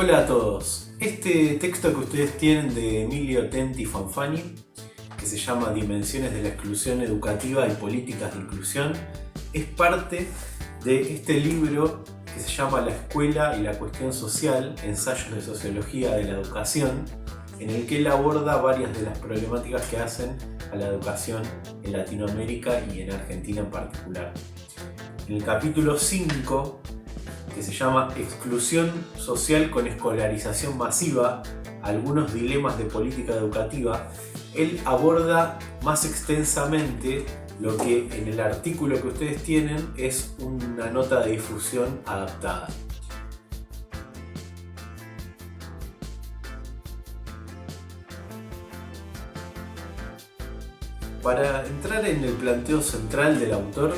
Hola a todos. Este texto que ustedes tienen de Emilio Tenti Fanfani, que se llama Dimensiones de la exclusión educativa y políticas de inclusión, es parte de este libro que se llama La escuela y la cuestión social, ensayos de sociología de la educación, en el que él aborda varias de las problemáticas que hacen a la educación en Latinoamérica y en Argentina en particular. En el capítulo 5, que se llama Exclusión social con escolarización masiva, algunos dilemas de política educativa, él aborda más extensamente lo que en el artículo que ustedes tienen es una nota de difusión adaptada. Para entrar en el planteo central del autor,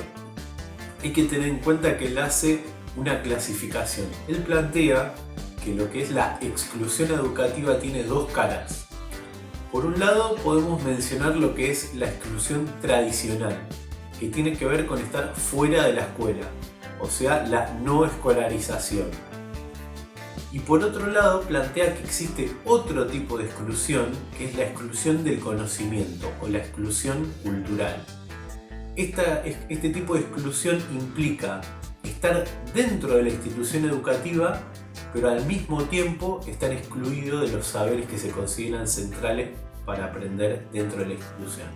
hay que tener en cuenta que él hace una clasificación. Él plantea que lo que es la exclusión educativa tiene dos caras. Por un lado podemos mencionar lo que es la exclusión tradicional, que tiene que ver con estar fuera de la escuela, o sea, la no escolarización. Y por otro lado plantea que existe otro tipo de exclusión, que es la exclusión del conocimiento o la exclusión cultural. Este tipo de exclusión implica estar dentro de la institución educativa, pero al mismo tiempo estar excluido de los saberes que se consideran centrales para aprender dentro de la institución.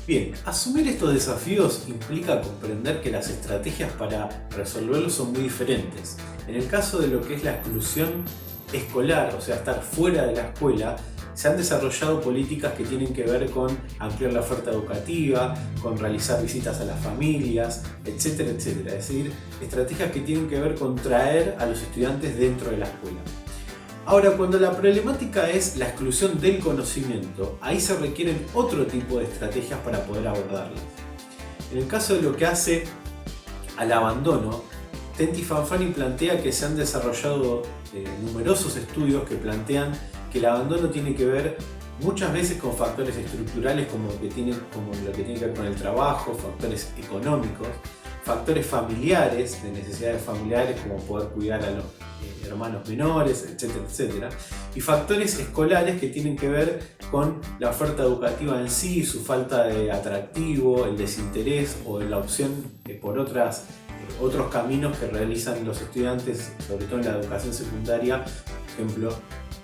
Bien, asumir estos desafíos implica comprender que las estrategias para resolverlos son muy diferentes. En el caso de lo que es la exclusión escolar, o sea, estar fuera de la escuela, se han desarrollado políticas que tienen que ver con ampliar la oferta educativa, con realizar visitas a las familias, etcétera, etcétera. Es decir, estrategias que tienen que ver con traer a los estudiantes dentro de la escuela. Ahora, cuando la problemática es la exclusión del conocimiento, ahí se requieren otro tipo de estrategias para poder abordarlas. En el caso de lo que hace al abandono, Tenti Fanfani plantea que se han desarrollado numerosos estudios que plantean que el abandono tiene que ver muchas veces con factores estructurales como lo que tiene que ver con el trabajo, factores económicos, factores familiares, de necesidades familiares como poder cuidar a los hermanos menores, etcétera, etcétera, y factores escolares que tienen que ver con la oferta educativa en sí, su falta de atractivo, el desinterés o la opción por otros caminos que realizan los estudiantes, sobre todo en la educación secundaria, por ejemplo,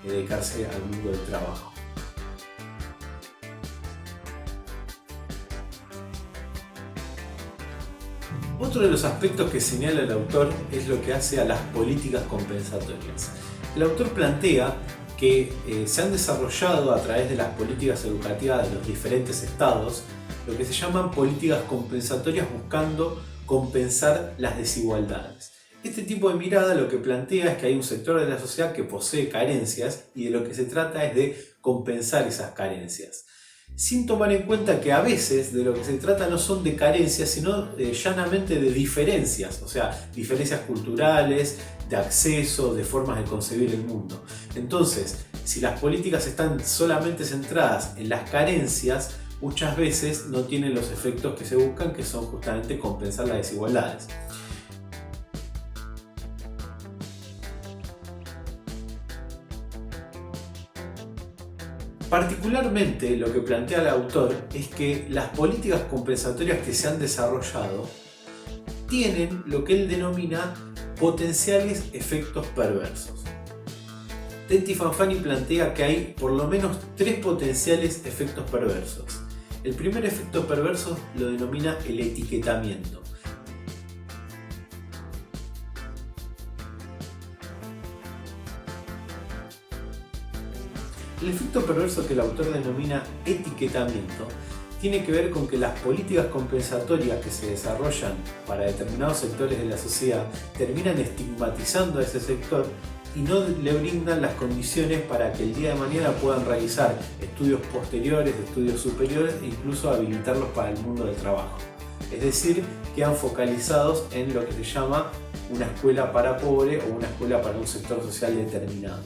dedicarse al mundo del trabajo. Otro de los aspectos que señala el autor es lo que hace a las políticas compensatorias. El autor plantea que se han desarrollado a través de las políticas educativas de los diferentes estados lo que se llaman políticas compensatorias buscando compensar las desigualdades. Este tipo de mirada lo que plantea es que hay un sector de la sociedad que posee carencias y de lo que se trata es de compensar esas carencias, sin tomar en cuenta que a veces de lo que se trata no son de carencias, sino llanamente de diferencias, o sea, diferencias culturales, de acceso, de formas de concebir el mundo. Entonces, si las políticas están solamente centradas en las carencias, muchas veces no tienen los efectos que se buscan, que son justamente compensar las desigualdades. Particularmente lo que plantea el autor es que las políticas compensatorias que se han desarrollado tienen lo que él denomina potenciales efectos perversos. Tenti Fanfani plantea que hay por lo menos tres potenciales efectos perversos. El primer efecto perverso lo denomina el etiquetamiento. El efecto perverso que el autor denomina etiquetamiento tiene que ver con que las políticas compensatorias que se desarrollan para determinados sectores de la sociedad terminan estigmatizando a ese sector y no le brindan las condiciones para que el día de mañana puedan realizar estudios posteriores, estudios superiores e incluso habilitarlos para el mundo del trabajo. Es decir, quedan focalizados en lo que se llama una escuela para pobre o una escuela para un sector social determinado.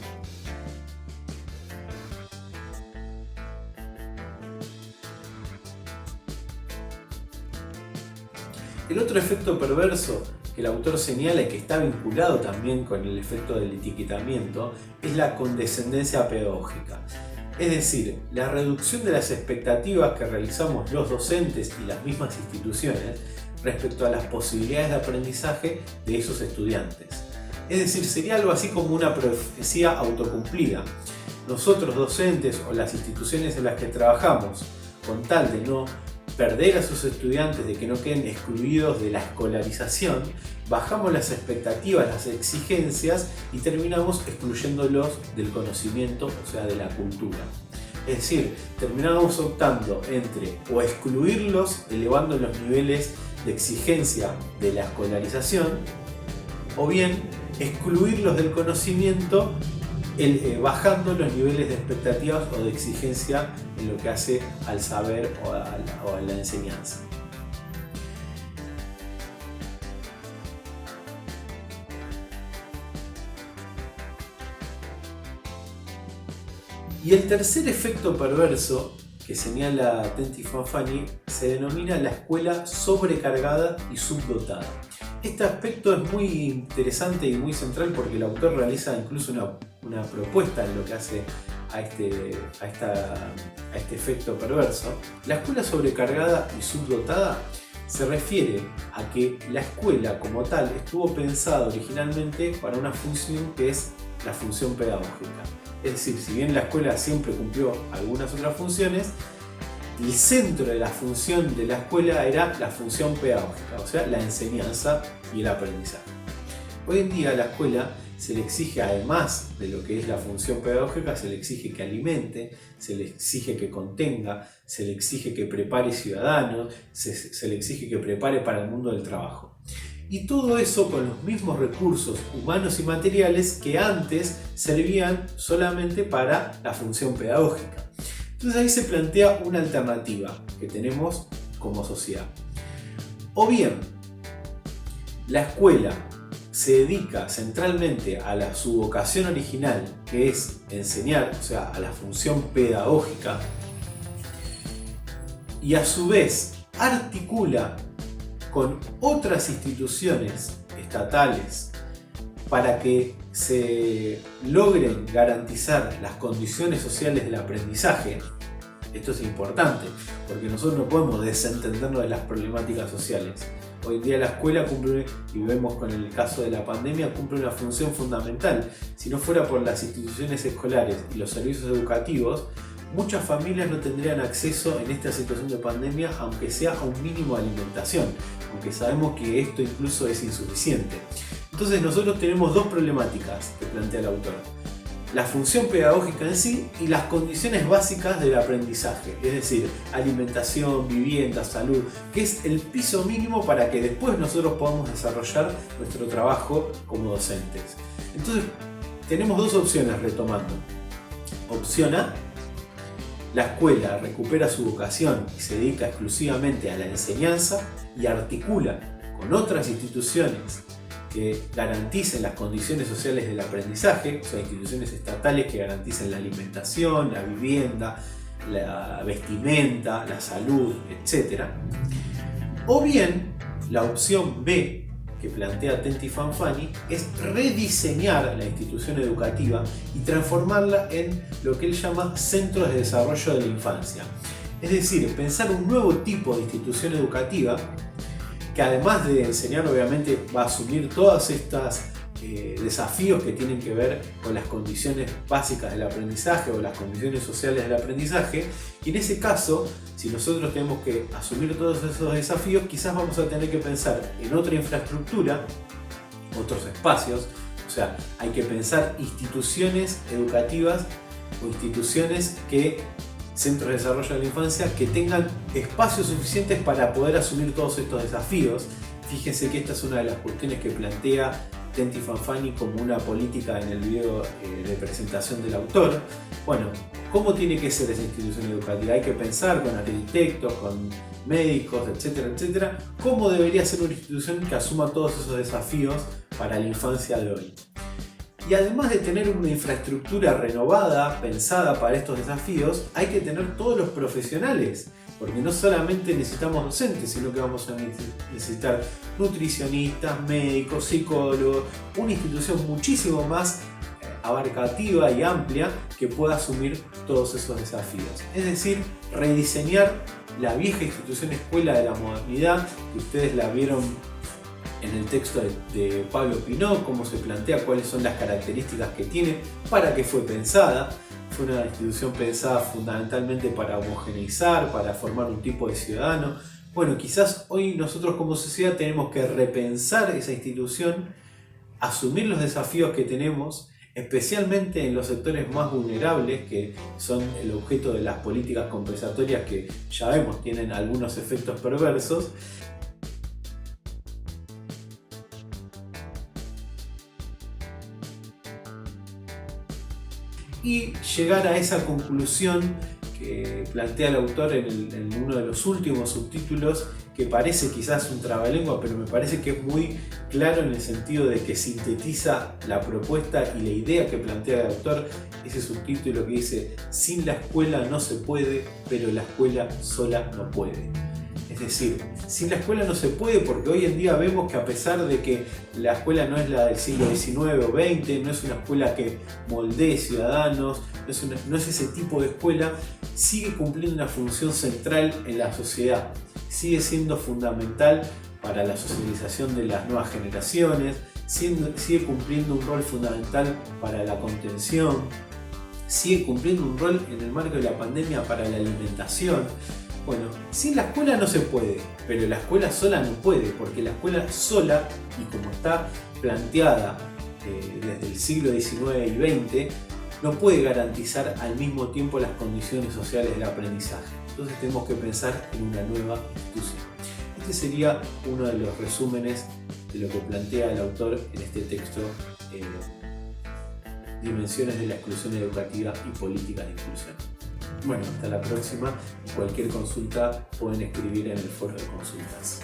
El otro efecto perverso que el autor señala y que está vinculado también con el efecto del etiquetamiento es la condescendencia pedagógica. Es decir, la reducción de las expectativas que realizamos los docentes y las mismas instituciones respecto a las posibilidades de aprendizaje de esos estudiantes. Es decir, sería algo así como una profecía autocumplida. Nosotros docentes o las instituciones en las que trabajamos, con tal de no perder a sus estudiantes, de que no queden excluidos de la escolarización, bajamos las expectativas, las exigencias y terminamos excluyéndolos del conocimiento, o sea, de la cultura. Es decir, terminamos optando entre o excluirlos, elevando los niveles de exigencia de la escolarización, o bien excluirlos del conocimiento, bajando los niveles de expectativas o de exigencia en lo que hace al saber o a la enseñanza. Y el tercer efecto perverso que señala Tenti Fanfani se denomina la escuela sobrecargada y subdotada. Este aspecto es muy interesante y muy central porque el autor realiza incluso una propuesta en lo que hace a este efecto perverso. La escuela sobrecargada y subdotada se refiere a que la escuela como tal estuvo pensada originalmente para una función que es la función pedagógica. Es decir, si bien la escuela siempre cumplió algunas otras funciones, el centro de la función de la escuela era la función pedagógica, o sea, la enseñanza y el aprendizaje. Hoy en día a la escuela se le exige, además de lo que es la función pedagógica, se le exige que alimente, se le exige que contenga, se le exige que prepare ciudadanos, se le exige que prepare para el mundo del trabajo. Y todo eso con los mismos recursos humanos y materiales que antes servían solamente para la función pedagógica. Entonces ahí se plantea una alternativa que tenemos como sociedad. O bien, la escuela se dedica centralmente a su vocación original, que es enseñar, o sea, a la función pedagógica, y a su vez articula con otras instituciones estatales para que se logren garantizar las condiciones sociales del aprendizaje. Esto es importante porque nosotros no podemos desentendernos de las problemáticas sociales. Hoy en día la escuela cumple, y vemos con el caso de la pandemia, cumple una función fundamental. Si no fuera por las instituciones escolares y los servicios educativos, muchas familias no tendrían acceso en esta situación de pandemia, aunque sea a un mínimo de alimentación, aunque sabemos que esto incluso es insuficiente. Entonces nosotros tenemos dos problemáticas que plantea el autor: la función pedagógica en sí y las condiciones básicas del aprendizaje, es decir, alimentación, vivienda, salud, que es el piso mínimo para que después nosotros podamos desarrollar nuestro trabajo como docentes. Entonces tenemos dos opciones retomando. Opción A: la escuela recupera su vocación y se dedica exclusivamente a la enseñanza y articula con otras instituciones que garanticen las condiciones sociales del aprendizaje, o sea, instituciones estatales que garanticen la alimentación, la vivienda, la vestimenta, la salud, etc. O bien, la opción B que plantea Tenti Fanfani es rediseñar la institución educativa y transformarla en lo que él llama centros de desarrollo de la infancia. Es decir, pensar un nuevo tipo de institución educativa que además de enseñar obviamente va a asumir todas estas desafíos que tienen que ver con las condiciones básicas del aprendizaje o las condiciones sociales del aprendizaje, y en ese caso, si nosotros tenemos que asumir todos esos desafíos, quizás vamos a tener que pensar en otra infraestructura, otros espacios, o sea, hay que pensar instituciones educativas o instituciones centros de desarrollo de la infancia que tengan espacios suficientes para poder asumir todos estos desafíos. Fíjense que esta es una de las cuestiones que plantea Tenti Fanfani como una política en el video de presentación del autor. Bueno, ¿cómo tiene que ser esa institución educativa? Hay que pensar con arquitectos, con médicos, etcétera, etcétera, cómo debería ser una institución que asuma todos esos desafíos para la infancia de hoy. Y además de tener una infraestructura renovada, pensada para estos desafíos, hay que tener todos los profesionales porque no solamente necesitamos docentes, sino que vamos a necesitar nutricionistas, médicos, psicólogos, una institución muchísimo más abarcativa y amplia que pueda asumir todos esos desafíos. Es decir, rediseñar la vieja institución escuela de la modernidad, que ustedes la vieron en el texto de Pablo Pinot, cómo se plantea, cuáles son las características que tiene, para qué fue pensada. Fue una institución pensada fundamentalmente para homogeneizar, para formar un tipo de ciudadano. Bueno, quizás hoy nosotros como sociedad tenemos que repensar esa institución, asumir los desafíos que tenemos, especialmente en los sectores más vulnerables, que son el objeto de las políticas compensatorias que ya vemos tienen algunos efectos perversos. Y llegar a esa conclusión que plantea el autor en uno de los últimos subtítulos, que parece quizás un trabalengua, pero me parece que es muy claro en el sentido de que sintetiza la propuesta y la idea que plantea el autor. Ese subtítulo que dice: sin la escuela no se puede, pero la escuela sola no puede. Es decir, sin la escuela no se puede, porque hoy en día vemos que, a pesar de que la escuela no es la del siglo XIX o XX, no es una escuela que moldee ciudadanos, no es ese tipo de escuela, sigue cumpliendo una función central en la sociedad, sigue siendo fundamental para la socialización de las nuevas generaciones, sigue cumpliendo un rol fundamental para la contención, sigue cumpliendo un rol en el marco de la pandemia para la alimentación. Bueno, sin la escuela no se puede, pero la escuela sola no puede, porque la escuela sola, y como está planteada desde el siglo XIX y XX, no puede garantizar al mismo tiempo las condiciones sociales del aprendizaje. Entonces tenemos que pensar en una nueva institución. Este sería uno de los resúmenes de lo que plantea el autor en este texto, Dimensiones de la exclusión educativa y políticas de inclusión. Bueno, hasta la próxima. Cualquier consulta pueden escribir en el foro de consultas.